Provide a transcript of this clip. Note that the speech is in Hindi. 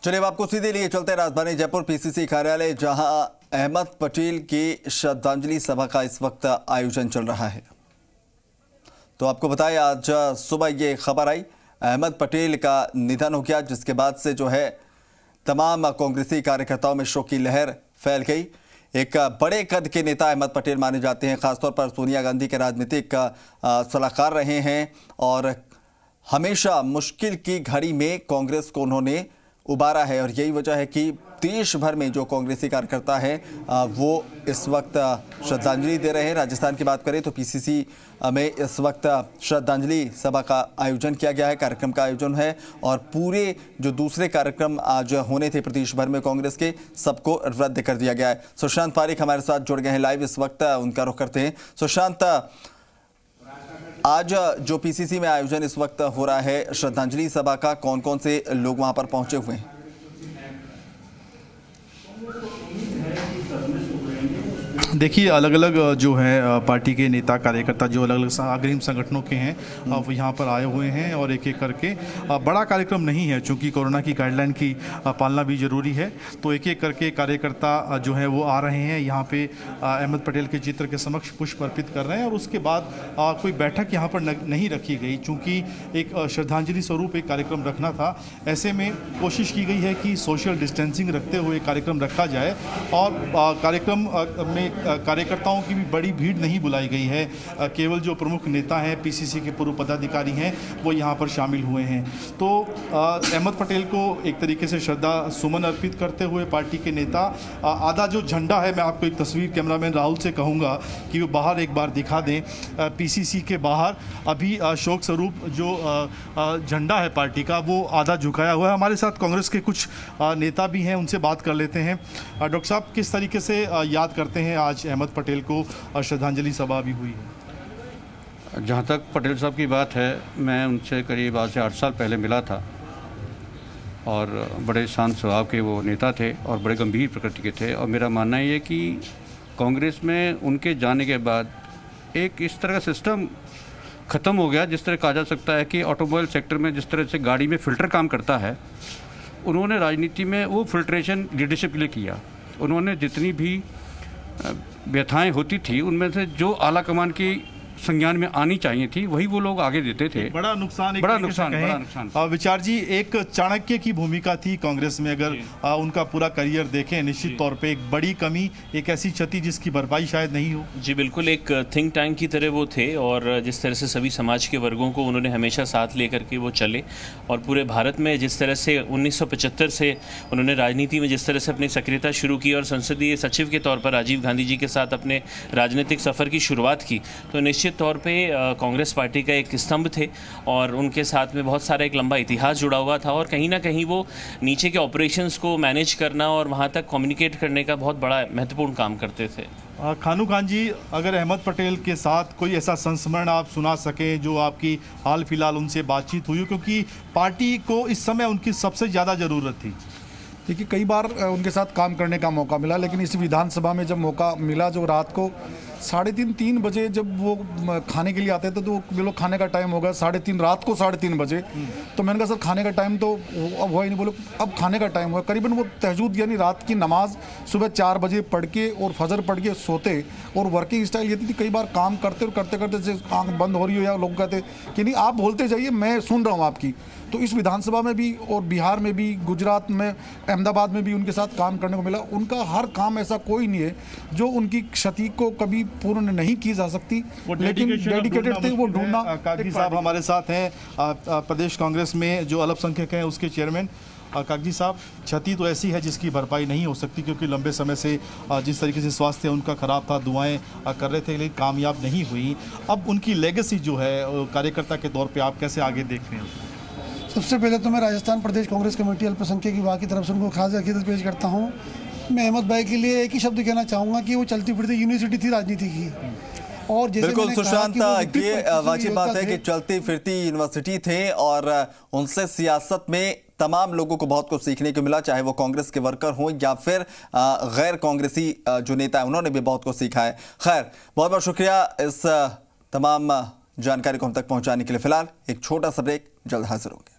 चलिए अब आपको सीधे लिए चलते हैं राजधानी जयपुर पीसीसी कार्यालय, जहां अहमद पटेल की श्रद्धांजलि सभा का इस वक्त आयोजन चल रहा है। तो आपको बताएं, आज सुबह ये खबर आई, अहमद पटेल का निधन हो गया, जिसके बाद से जो है तमाम कांग्रेसी कार्यकर्ताओं में शोक की लहर फैल गई। एक बड़े कद के नेता अहमद पटेल माने जाते हैं, खासतौर पर सोनिया गांधी के राजनीतिक सलाहकार रहे हैं और हमेशा मुश्किल की घड़ी में कांग्रेस को उन्होंने उबारा है। और यही वजह है कि देश भर में जो कांग्रेसी कार्यकर्ता हैं वो इस वक्त श्रद्धांजलि दे रहे हैं। राजस्थान की बात करें तो पीसीसी में इस वक्त श्रद्धांजलि सभा का आयोजन किया गया है, कार्यक्रम का आयोजन है और पूरे जो दूसरे कार्यक्रम आज होने थे प्रदेश भर में कांग्रेस के, सबको रद्द कर दिया गया है। सुशांत पारिक हमारे साथ जुड़ गए हैं लाइव इस वक्त, उनका रुख करते हैं। सुशांत, आज जो पीसीसी में आयोजन इस वक्त हो रहा है श्रद्धांजलि सभा का, कौन कौन से लोग वहां पर पहुंचे हुए हैं? देखिए, अलग अलग जो है पार्टी के नेता कार्यकर्ता जो अलग अलग अग्रिम संगठनों के हैं वो यहाँ पर आए हुए हैं और एक एक करके, बड़ा कार्यक्रम नहीं है चूँकि कोरोना की गाइडलाइन की पालना भी ज़रूरी है, तो एक एक करके कार्यकर्ता जो है वो आ रहे हैं यहाँ पे अहमद पटेल के चित्र के समक्ष पुष्प अर्पित कर रहे हैं। और उसके बाद कोई बैठक यहाँ पर नहीं रखी गई, चूँकि एक श्रद्धांजलि स्वरूप एक कार्यक्रम रखना था। ऐसे में कोशिश की गई है कि सोशल डिस्टेंसिंग रखते हुए कार्यक्रम रखा जाए और कार्यक्रम में कार्यकर्ताओं की भी बड़ी भीड़ नहीं बुलाई गई है। केवल जो प्रमुख नेता हैं, पीसीसी के पूर्व पदाधिकारी हैं, वो यहाँ पर शामिल हुए हैं। तो अहमद पटेल को एक तरीके से श्रद्धा सुमन अर्पित करते हुए पार्टी के नेता, आधा जो झंडा है, मैं आपको एक तस्वीर कैमरामैन राहुल से कहूँगा कि वो बाहर एक बार दिखा दें। पीसीसी के बाहर अभी शोक स्वरूप जो झंडा है पार्टी का, वो आधा झुकाया हुआ है। हमारे साथ कांग्रेस के कुछ नेता भी हैं, उनसे बात कर लेते हैं। डॉक्टर साहब, किस तरीके से याद करते हैं आज अहमद पटेल को श्रद्धांजलि सभा भी हुई है? जहाँ तक पटेल साहब की बात है, मैं उनसे करीब आज से 8 साल पहले मिला था और बड़े शांत स्वभाव के वो नेता थे और बड़े गंभीर प्रकृति के थे। और मेरा मानना ये कि कांग्रेस में उनके जाने के बाद एक इस तरह का सिस्टम ख़त्म हो गया, जिस तरह कहा जा सकता है कि ऑटोमोबाइल सेक्टर में जिस तरह से गाड़ी में फ़िल्टर काम करता है, उन्होंने राजनीति में वो फिल्ट्रेशन लीडरशिप के लिए किया। उन्होंने जितनी भी व्यथाएं होती थी उनमें से जो आला कमान की संज्ञान में आनी चाहिए थी, वही वो लोग आगे देते थे। बड़ा नुकसान। विचार जी, एक चाणक्य की भूमिका थी कांग्रेस में, अगर उनका पूरा करियर देखें, निश्चित तौर पे एक बड़ी कमी, एक ऐसी क्षति जिसकी भरपाई शायद नहीं हो। जी बिल्कुल, एक थिंक टैंक की तरह वो थे और जिस तरह से सभी समाज के वर्गों को उन्होंने हमेशा साथ लेकर के वो चले और पूरे भारत में जिस तरह से 1975 से उन्होंने राजनीति में जिस तरह से अपनी सक्रियता शुरू की और संसदीय सचिव के तौर पर राजीव गांधी जी के साथ अपने राजनीतिक सफ़र की शुरुआत की, तो निश्चित तौर पे कांग्रेस पार्टी का एक स्तंभ थे और उनके साथ में बहुत सारा एक लंबा इतिहास जुड़ा हुआ था और कहीं ना कहीं वो नीचे के ऑपरेशंस को मैनेज करना और वहाँ तक कम्युनिकेट करने का बहुत बड़ा महत्वपूर्ण काम करते थे। खानू खान जी, अगर अहमद पटेल के साथ कोई ऐसा संस्मरण आप सुना सकें जो आपकी हाल फिलहाल उनसे बातचीत हुई, क्योंकि पार्टी को इस समय उनकी सबसे ज़्यादा ज़रूरत थी। देखिए, कई बार उनके साथ काम करने का मौका मिला, लेकिन इस विधानसभा में जब मौका मिला, जो रात को 3:30 बजे जब वो खाने के लिए आते थे, तो वो लोग खाने का टाइम होगा 3:30 रात को 3:30 बजे। तो मैंने कहा सर खाने का टाइम तो अब हुआ ही नहीं। बोले अब खाने का टाइम हुआ। करीबन वो तहज्जुद यानी रात की नमाज सुबह 4 बजे पढ़ के और फजर पढ़ के सोते। और वर्किंग स्टाइल ये थी, कई बार काम करते और करते करते जैसे आँख बंद हो रही हो या लोग कहते कि नहीं आप बोलते जाइए, मैं सुन रहा हूँ आपकी। तो इस विधानसभा में भी और बिहार में भी, गुजरात में, अहमदाबाद में भी उनके साथ काम करने को मिला। उनका हर काम ऐसा कोई नहीं है जो उनकी क्षति को कभी पूर्ण नहीं की जा सकती, लेकिन डेडिकेटेड थे वो ढूंढना। कागजी साहब हमारे साथ हैं, प्रदेश कांग्रेस में जो अल्पसंख्यक हैं उसके चेयरमैन। कागजी साहब, क्षति तो ऐसी है जिसकी भरपाई नहीं हो सकती, क्योंकि लंबे समय से जिस तरीके से स्वास्थ्य उनका खराब था, दुआएं कर रहे थे, लेकिन कामयाब नहीं हुई। अब उनकी लेगेसी जो है कार्यकर्ता के तौर पर आप कैसे आगे देख रहे हैं? सबसे पहले तो मैं राजस्थान प्रदेश कांग्रेस कमेटी अल्पसंख्यक विभाग की तरफ से उनको खास अकीदत पेश करता हूँ। मैं अहमद भाई के लिए एक ही शब्द कहना चाहूँगा कि वो चलती फिरती यूनिवर्सिटी थी राजनीति की। और जैसे बिल्कुल सुशांत, ये वाजिब बात है कि चलती फिरती यूनिवर्सिटी थे और उनसे सियासत में तमाम लोगों को बहुत कुछ सीखने को मिला, चाहे वो कांग्रेस के वर्कर हों या फिर गैर कांग्रेसी जो नेता है, उन्होंने भी बहुत कुछ सीखा है। खैर, बहुत बहुत शुक्रिया इस तमाम जानकारी को हम तक पहुंचाने के लिए। फिलहाल एक छोटा सा ब्रेक, जल्द हाजिर होंगे।